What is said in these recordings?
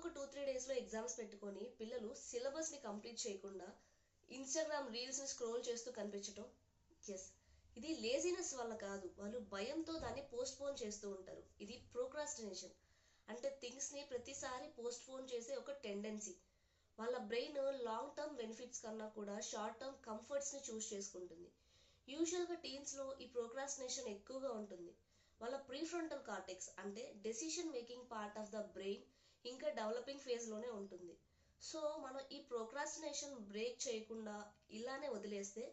ఇంకొక 2-3 డేస్లో ఎగ్జామ్స్ పెట్టుకొని పిల్లలు సిలబస్ని కంప్లీట్ చేయకుండా ఇన్స్టాగ్రామ్ రీల్స్ని స్క్రోల్ చేస్తూ కనిపించటం. ఎస్, ఇది లేజినెస్ వల్ల కాదు, వాళ్ళు భయంతో దాన్ని పోస్ట్పోన్ చేస్తూ ఉంటారు. ఇది ప్రోక్రాస్టినేషన్ అంటే థింగ్స్ని ప్రతిసారి పోస్ట్పోన్ చేసే ఒక టెండెన్సీ. వాళ్ళ బ్రెయిన్ లాంగ్ టర్మ్ బెనిఫిట్స్ కన్నా కూడా షార్ట్ టర్మ్ కంఫర్ట్స్ని చూస్ చేసుకుంటుంది. యూజువల్గా టీన్స్లో ఈ ప్రోక్రాస్టినేషన్ ఎక్కువగా ఉంటుంది. వాళ్ళ ప్రీఫ్రంటల్ కార్టెక్స్ అంటే decision making part of the brain ఇంకా డెవలపింగ్ ఫేజ్లోనే ఉంటుంది. సో మనం ఈ ప్రోక్రాస్టినేషన్ బ్రేక్ చేయకుండా ఇలానే వదిలేస్తే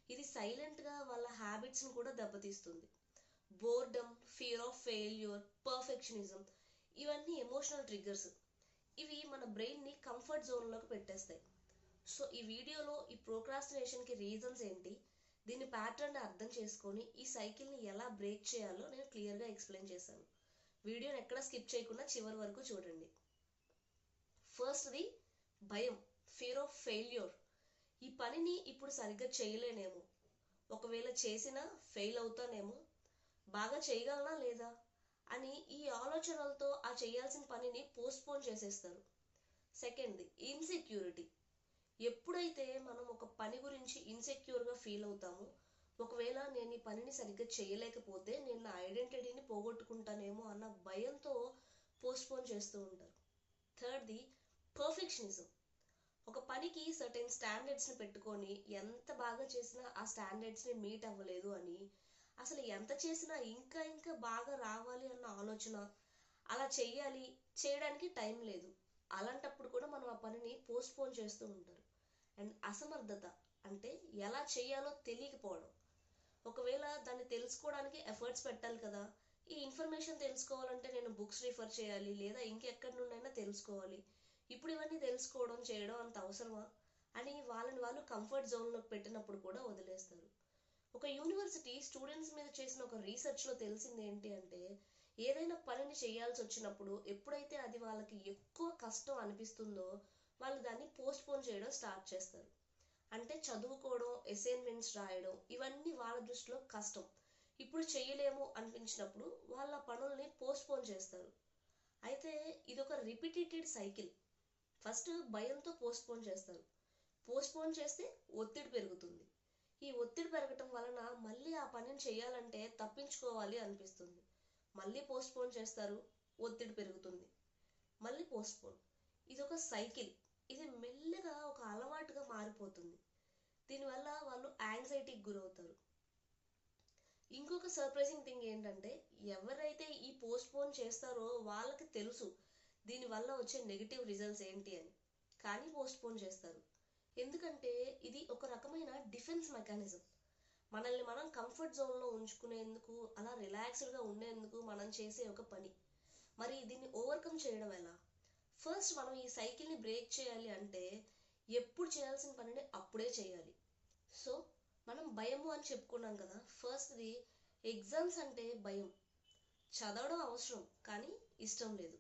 ఇది సైలెంట్గా వాళ్ళ హ్యాబిట్స్ని కూడా దెబ్బతీస్తుంది. Boredom, fear of failure, perfectionism ఇవన్నీ ఎమోషనల్ ట్రిగ్గర్స్. ఇవి మన బ్రెయిన్ని కంఫర్ట్ జోన్లోకి పెట్టేస్తాయి. సో ఈ వీడియోలో ఈ ప్రోక్రాస్టినేషన్కి రీజన్స్ ఏంటి, దీని ప్యాటర్న్ అర్థం చేసుకొని ఈ సైకిల్ని ఎలా బ్రేక్ చేయాలో నేను క్లియర్గా ఎక్స్ప్లెయిన్ చేశాను. వీడియోని ఎక్కడ స్కిప్ చేయకుండా చివరి వరకు చూడండి. ఫస్ట్ది భయం, ఫియర్ ఆఫ్ ఫెయిల్యూర్. ఈ పనిని ఇప్పుడు సరిగ్గా చేయలేనేమో, ఒకవేళ చేసినా ఫెయిల్ అవుతానేమో, బాగా చేయగలనా లేదా అని ఈ ఆలోచనలతో ఆ చేయాల్సిన పనిని పోస్ట్పోన్ చేసేస్తారు. సెకండ్ది ఇన్సెక్యూరిటీ. ఎప్పుడైతే మనం ఒక పని గురించి ఇన్సెక్యూర్గా ఫీల్ అవుతామో, ఒకవేళ నేను ఈ పనిని సరిగ్గా చేయలేకపోతే నేను నా ఐడెంటిటీని పోగొట్టుకుంటానేమో అన్న భయంతో పోస్ట్పోన్ చేస్తూ ఉంటారు. థర్డ్ది పర్ఫెక్షనిజం. ఒక పనికి సర్టెన్ స్టాండర్డ్స్ని పెట్టుకొని ఎంత బాగా చేసినా ఆ స్టాండర్డ్స్ని మీట్ అవ్వలేదు అని, అసలు ఎంత చేసినా ఇంకా ఇంకా బాగా రావాలి అన్న ఆలోచన, అలా చెయ్యాలి, చేయడానికి టైం లేదు, అలాంటప్పుడు కూడా మనం ఆ పనిని పోస్ట్పోన్ చేస్తూ ఉంటారు. అండ్ అసమర్థత అంటే ఎలా చేయాలో తెలియకపోవడం. ఒకవేళ దాన్ని తెలుసుకోవడానికి ఎఫర్ట్స్ పెట్టాలి కదా, ఈ ఇన్ఫర్మేషన్ తెలుసుకోవాలంటే నేను బుక్స్ రిఫర్ చేయాలి లేదా ఇంకెక్కడి నుండైనా తెలుసుకోవాలి, ఇప్పుడు ఇవన్నీ తెలుసుకోవడం చేయడం అంత అవసరమా అని వాళ్ళని వాళ్ళు కంఫర్ట్ జోన్లోకి పెట్టినప్పుడు కూడా వదిలేస్తారు. ఒక యూనివర్సిటీ స్టూడెంట్స్ మీద చేసిన ఒక రీసెర్చ్లో తెలిసింది ఏంటి అంటే, ఏదైనా పనిని చేయాల్సి వచ్చినప్పుడు ఎప్పుడైతే అది వాళ్ళకి ఎక్కువ కష్టం అనిపిస్తుందో వాళ్ళు దాన్ని పోస్ట్పోన్ చేయడం స్టార్ట్ చేస్తారు. అంటే చదువుకోవడం, అసైన్మెంట్స్ రాయడం ఇవన్నీ వాళ్ళ దృష్టిలో కష్టం, ఇప్పుడు చేయలేము అనిపించినప్పుడు వాళ్ళ పనుల్ని పోస్ట్పోన్ చేస్తారు. అయితే ఇదొక రిపీటెడ్ సైకిల్. ఫస్ట్ భయంతో పోస్ట్పోన్ చేస్తారు, పోస్ట్పోన్ చేస్తే ఒత్తిడి పెరుగుతుంది, ఈ ఒత్తిడి పెరగటం వలన మళ్ళీ ఆ పనిని చేయాలంటే తప్పించుకోవాలి అనిపిస్తుంది, మళ్ళీ పోస్ట్పోన్ చేస్తారు, ఒత్తిడి పెరుగుతుంది, మళ్ళీ పోస్ట్పోన్. ఇదొక సైకిల్. ఇది మెల్లగా ఒక అలవాటుగా మారిపోతుంది. దీనివల్ల వాళ్ళు యాంగ్జైటీకి గురవుతారు. ఇంకొక సర్ప్రైజింగ్ థింగ్ ఏంటంటే, ఎవరైతే ఈ పోస్ట్పోన్ చేస్తారో వాళ్ళకి తెలుసు దీనివల్ల వచ్చే నెగిటివ్ రిజల్ట్స్ ఏంటి అని, కానీ పోస్ట్పోన్ చేస్తారు. ఎందుకంటే ఇది ఒక రకమైన డిఫెన్స్ మెకానిజం. మనల్ని మనం కంఫర్ట్ జోన్లో ఉంచుకునేందుకు, అలా రిలాక్స్డ్గా ఉండేందుకు మనం చేసే ఒక పని. మరి దీన్ని ఓవర్కమ్ చేయడం ఎలా? ఫస్ట్ మనం ఈ సైకిల్ని బ్రేక్ చేయాలి అంటే ఎప్పుడు చేయాల్సిన పనిని అప్పుడే చేయాలి. సో మనం భయము అని చెప్పుకున్నాం కదా, ఫస్ట్ది ఎగ్జామ్స్ అంటే భయం. చదవడం అవసరం కానీ ఇష్టం లేదు.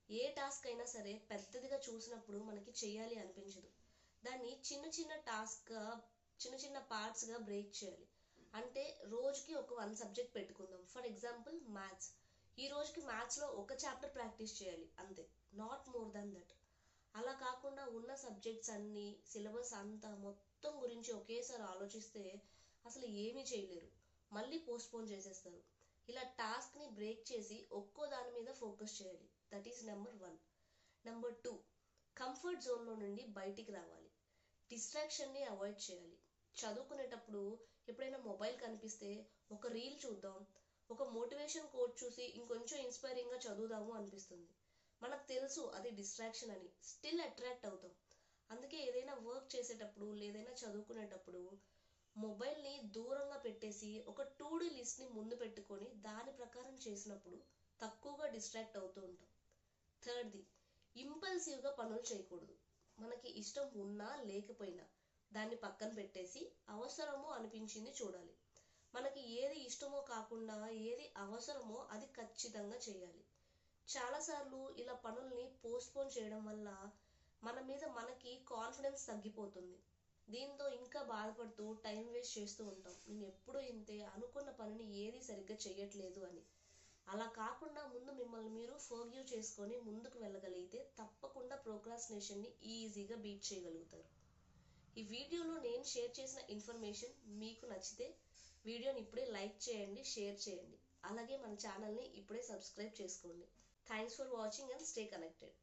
ఏ టాస్క్ అయినా సరే పెద్దదిగా చూసినప్పుడు మనకి చేయాలి అనిపించదు. దాన్ని చిన్న చిన్న టాస్క్గా, చిన్న చిన్న పార్ట్స్గా బ్రేక్ చేయాలి. అంటే రోజుకి ఒక 1 సబ్జెక్ట్ పెట్టుకుందాం. For example maths. ఈ రోజుకి మ్యాథ్స్లో ఒక చాప్టర్ ప్రాక్టీస్ చేయాలి అంతే, నాట్ మోర్ దాన్ దట్. అలా కాకుండా ఉన్న సబ్జెక్ట్స్ అన్నీ, సిలబస్ అంతా మొత్తం గురించి ఒకేసారి ఆలోచిస్తే అసలు ఏమీ చేయలేరు, మళ్ళీ పోస్ట్పోన్ చేసేస్తారు. ఇలా టాస్క్ని బ్రేక్ చేసి ఒక్కో దాని మీద ఫోకస్ చేయాలి. That is number 1. Number 2, comfort జోన్లో నుండి బయటికి రావాలి. డిస్ట్రాక్షన్ని అవాయిడ్ చేయాలి. చదువుకునేటప్పుడు ఎప్పుడైనా మొబైల్ కనిపిస్తే ఒక రీల్ చూద్దాం, ఒక మోటివేషన్ కోట్ చూసి ఇంకొంచెం ఇన్స్పైరింగ్గా చదువుదాము అనిపిస్తుంది. మనకు తెలుసు అది డిస్ట్రాక్షన్ అని, స్టిల్ అట్రాక్ట్ అవుతాం. అందుకే ఏదైనా వర్క్ చేసేటప్పుడు లేదైనా చదువుకునేటప్పుడు మొబైల్ని దూరంగా పెట్టేసి ఒక టు డూ లిస్ట్ని ముందు పెట్టుకొని దాని ప్రకారం చేసినప్పుడు తక్కువగా డిస్ట్రాక్ట్ అవుతూ ఉంటాం. థర్డ్ది ఇంపల్సివ్గా పనులు చేయకూడదు. మనకి ఇష్టం ఉన్నా లేకపోయినా దాన్ని పక్కన పెట్టేసి అవసరమో అనిపించింది చూడాలి. మనకి ఏది ఇష్టమో కాకుండా ఏది అవసరమో అది ఖచ్చితంగా చేయాలి. చాలాసార్లు ఇలా పనుల్ని పోస్ట్పోన్ చేయడం వల్ల మన మీద మనకి కాన్ఫిడెన్స్ తగ్గిపోతుంది. దీంతో ఇంకా బాధపడుతూ టైం వేస్ట్ చేస్తూ ఉంటాం. నేను ఎప్పుడూ ఇంతే, అనుకున్న పనిని ఏది సరిగ్గా చెయ్యట్లేదు అని. అలా కాకుండా ముందు మిమ్మల్ని మీరు ఫర్గ్యూ చేసుకొని ముందుకు వెళ్ళగలిగితే తప్పకుండా ప్రోక్రాస్టినేషన్ని ఈజీగా బీట్ చేయగలుగుతారు. ఈ వీడియోలో నేను షేర్ చేసిన ఇన్ఫర్మేషన్ మీకు నచ్చితే వీడియోని ఇప్పుడే లైక్ చేయండి, షేర్ చేయండి. అలాగే మన ఛానల్ని ఇప్పుడే సబ్స్క్రైబ్ చేసుకోండి. Thanks for watching and stay connected.